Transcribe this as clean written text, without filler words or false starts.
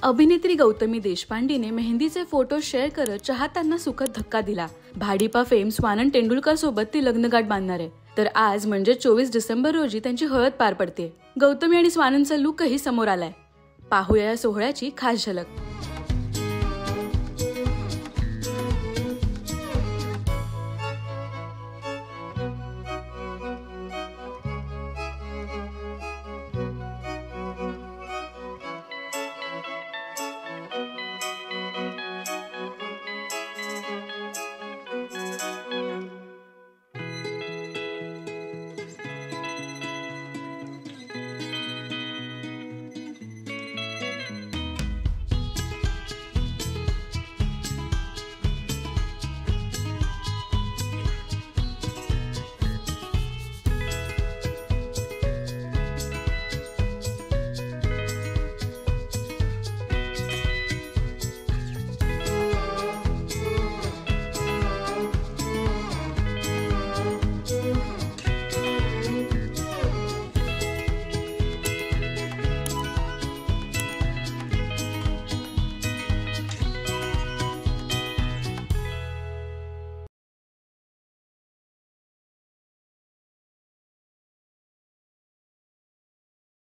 अभिनेत्री Gautami देशपांडेने मेहंदीचे photo share करत चाहत्यांना सुखद धक्का दिला। भाडीपा फेम स्वानंद तेंडुलकर सोबत ती लग्नगाठ बांधणार आहे। तर आज म्हणजे 24 डिसेंबर रोजी त्यांची हळद पार पडते। गौतमी आणि स्वानंदचा लुकही समोर आलाय। पाहूया या सोहळ्याची खास झलक।